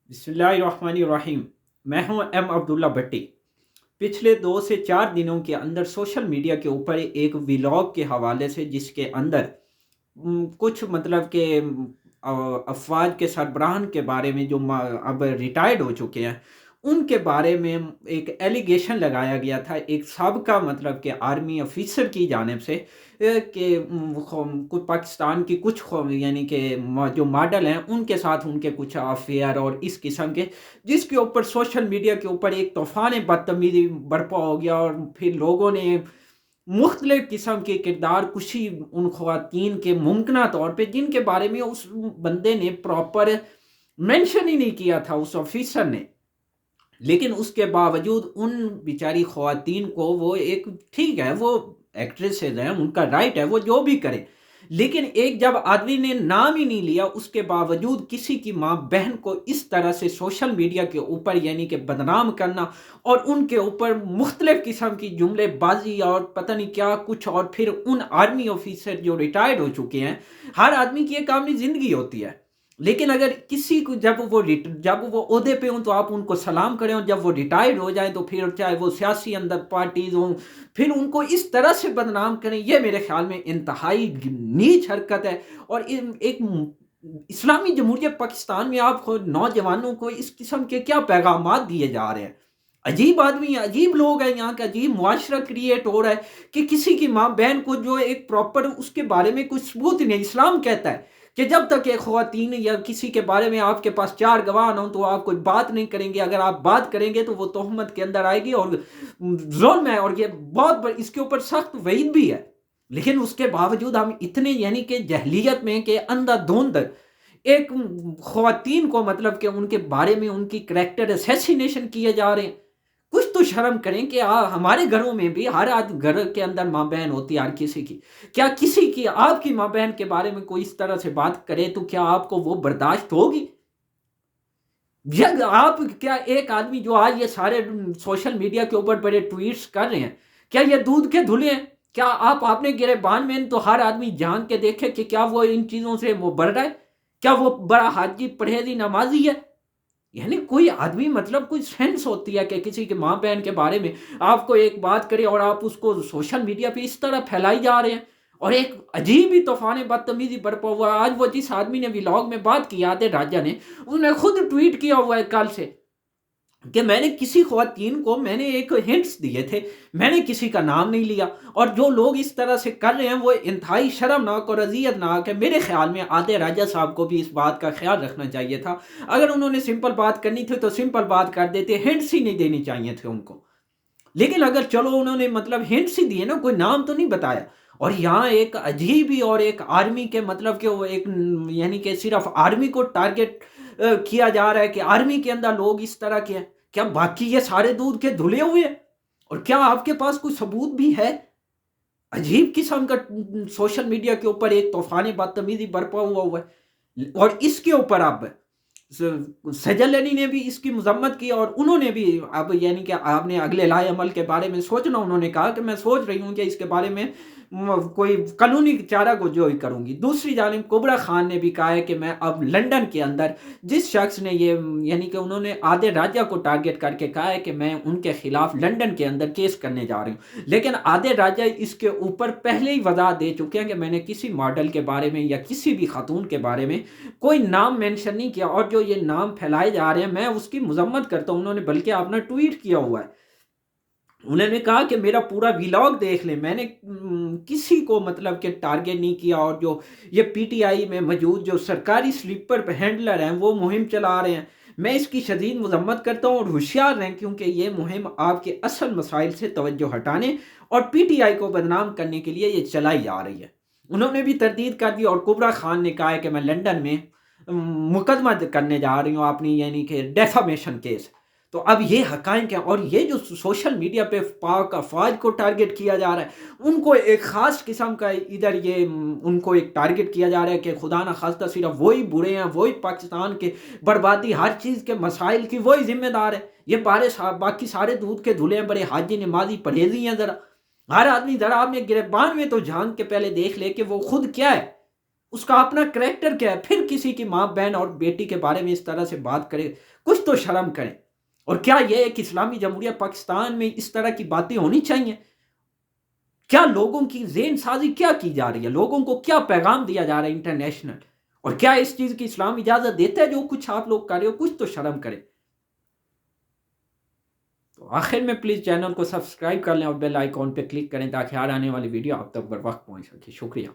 बिस्मिल्लाहिर्रहमानिर्रहीम। मैं हूं एम अब्दुल्ला भट्टी। पिछले 2 से 4 दिनों के अंदर सोशल मीडिया के ऊपर एक व्लॉग के हवाले से, जिसके अंदर कुछ मतलब के अफवाज के सरबराहान के बारे में जो अब रिटायर्ड हो चुके हैं, उनके बारे में एक एलिगेशन लगाया गया था एक साबका मतलब के आर्मी ऑफिसर की जानिब से, कि कुछ पाकिस्तान की कुछ यानी कि जो मॉडल हैं उनके साथ उनके कुछ अफेयर और इस किस्म के, जिसके ऊपर सोशल मीडिया के ऊपर एक तूफान बदतमीजी बर्पा हो गया। और फिर लोगों ने मुख्तलिफ किस्म के किरदार कुशी उन ख़वातीन के मुमकिन तौर पे, जिनके बारे में उस बंदे ने प्रॉपर मेंशन ही नहीं किया था, उस ऑफिसर ने। लेकिन उसके बावजूद उन बेचारी ख़वातीन को वो एक, ठीक है वो एक्ट्रेसेस हैं, उनका राइट है वो जो भी करें। लेकिन एक जब आदमी ने नाम ही नहीं लिया, उसके बावजूद किसी की माँ बहन को इस तरह से सोशल मीडिया के ऊपर यानी कि बदनाम करना, और उनके ऊपर मुख्तलिफ किस्म की जुमलेबाजी और पता नहीं क्या कुछ, और फिर उन आर्मी ऑफिसर जो रिटायर्ड हो चुके हैं, हर आदमी की एक अपनी ज़िंदगी होती है। लेकिन अगर किसी को जब वो ओहदे पे हों तो आप उनको सलाम करें, और जब वो रिटायर्ड हो जाएं तो फिर चाहे वो सियासी अंदर पार्टीज हों, फिर उनको इस तरह से बदनाम करें, ये मेरे ख्याल में इंतहाई नीच हरकत है। और एक इस्लामी जमहूरियत पाकिस्तान में आप खुद नौजवानों को इस किस्म के क्या पैगाम दिए जा रहे हैं। अजीब आदमी, अजीब लोग हैं, यहाँ का अजीब मुआशरा क्रिएट हो रहा है कि किसी की माँ बहन को जो एक प्रॉपर उसके बारे में कुछ सबूत नहीं। इस्लाम कहता है कि जब तक एक ख़वातीन या किसी के बारे में आपके पास 4 गवाह ना हो तो आप कोई बात नहीं करेंगे। अगर आप बात करेंगे तो वो तोहमत के अंदर आएगी और जुल्म है, और ये इसके ऊपर सख्त वईद भी है। लेकिन उसके बावजूद हम इतने यानी कि जहलियत में कि अंधाधुंध एक ख़वातीन को मतलब कि उनके बारे में उनकी करैक्टर असैसिनेशन किए जा रहे हैं। कुछ तो शर्म करें कि हमारे घरों में भी हर घर के अंदर माँ बहन होती है हर किसी की। क्या किसी की आपकी माँ बहन के बारे में कोई इस तरह से बात करे तो क्या आपको वो बर्दाश्त होगी? जब आप क्या एक आदमी जो आज ये सारे सोशल मीडिया के ऊपर बड़े ट्वीट्स कर रहे हैं, क्या ये दूध के धुले हैं? क्या आप आपने गिरेबान में तो हर आदमी जान के देखे कि क्या वो इन चीजों से वो बढ़ रहा है? क्या वो बड़ा हाजी परहेजी नमाजी है? यानी कोई आदमी मतलब कोई सेंस होती है कि किसी के माँ बहन के बारे में आपको एक बात करे और आप उसको सोशल मीडिया पे इस तरह फैलाई जा रहे हैं। और एक अजीब ही तूफान बदतमीजी बरपा हुआ है। आज वो जिस आदमी ने व्लॉग में बात की आदित्य राजा ने, उसने खुद ट्वीट किया हुआ है कल से कि मैंने किसी ख़वातीन को मैंने एक हिंट्स दिए थे, मैंने किसी का नाम नहीं लिया। और जो लोग इस तरह से कर रहे हैं वो इंतहाई शर्मनाक और अज़ियतनाक है। मेरे ख्याल में आदित्य राजा साहब को भी इस बात का ख्याल रखना चाहिए था। अगर उन्होंने सिंपल बात करनी थी तो सिंपल बात कर देते, हिंट्स ही नहीं देनी चाहिए थे उनको। लेकिन अगर चलो उन्होंने मतलब हिंट्स ही दिए ना, कोई नाम तो नहीं बताया। और यहाँ एक अजीब ही, और एक आर्मी के मतलब कि वो एक यानी कि सिर्फ आर्मी को टारगेट किया जा रहा है कि आर्मी के अंदर लोग इस तरह के हैं। क्या बाकी ये सारे दूध के धुले हुए हैं? और क्या आपके पास कोई सबूत भी है? अजीब किस्म का सोशल मीडिया के ऊपर एक तूफानी बदतमीजी बरपा हुआ है। और इसके ऊपर अब सजल अली ने भी इसकी मजम्मत की, और उन्होंने भी अब यानी कि आपने अगले लाए अमल के बारे में सोचना। उन्होंने कहा कि मैं सोच रही हूँ कि इसके बारे में कोई कानूनी चारा को जो ही करूंगी। दूसरी जानिब कुबरा खान ने भी कहा है कि मैं अब लंदन के अंदर जिस शख्स ने ये यानी कि उन्होंने आधे राजा को टारगेट करके कहा है कि मैं उनके खिलाफ लंदन के अंदर केस करने जा रही हूँ। लेकिन आधे राजा इसके ऊपर पहले ही वजाहत दे चुके हैं कि मैंने किसी मॉडल के बारे में या किसी भी खातून के बारे में कोई नाम मेंशन नहीं किया। और जो ये नाम फैलाए जा रहे हैं मैं उसकी मजम्मत करता हूँ। उन्होंने बल्कि अपना ट्वीट किया हुआ है, उन्होंने कहा कि मेरा पूरा व्लॉग देख लें, मैंने किसी को मतलब कि टारगेट नहीं किया। और जो ये पीटीआई में मौजूद जो सरकारी स्लीपर हैंडलर हैं वो मुहिम चला रहे हैं, मैं इसकी शदीद मजम्मत करता हूँ। और होशियार रहें, क्योंकि ये मुहिम आपके असल मसाइल से तवज्जो हटाने और पीटीआई को बदनाम करने के लिए ये चलाई जा रही है। उन्होंने भी तरदीद कर दी। और कुबरा खान ने कहा है कि मैं लंदन में मुकदमा करने जा रही हूँ अपनी यानी कि डेफामेशन केस। तो अब ये हकायक है। और ये जो सोशल मीडिया पे पाक अफवाज को टारगेट किया जा रहा है, उनको एक ख़ास किस्म का इधर ये उनको एक टारगेट किया जा रहा है कि खुदा ना खास्ता सिर्फ वही बुरे हैं, वही पाकिस्तान के बर्बादी हर चीज़ के मसाइल की वही जिम्मेदार है। ये बाकी सारे दूध के धुले हैं, बड़े हाजी नमाजी परहेजी हैं। ज़रा हर आदमी ज़रा आपने गिरबान में तो झांक के पहले देख ले कि वो खुद क्या है। اس کا اپنا کریکٹر کیا ہے، پھر کسی کی ماں بہن اور بیٹی کے بارے میں اس طرح سے بات کرے؟ کچھ تو شرم کریں۔ اور کیا یہ ایک اسلامی جمہوریہ پاکستان میں اس طرح کی باتیں ہونی چاہیے؟ کیا لوگوں کی ذہن سازی کیا کی جا رہی ہے؟ لوگوں کو کیا پیغام دیا جا رہا ہے انٹرنیشنل؟ اور کیا اس چیز کی اسلام اجازت دیتا ہے جو کچھ آپ لوگ کر رہے ہو؟ کچھ تو شرم کریں۔ تو آخر میں پلیز چینل کو سبسکرائب کر لیں اور بیل آئیکن پہ کلک کریں تاکہ ہر آنے والی ویڈیو آپ تک بر وقت پہنچ سکے۔ شکریہ۔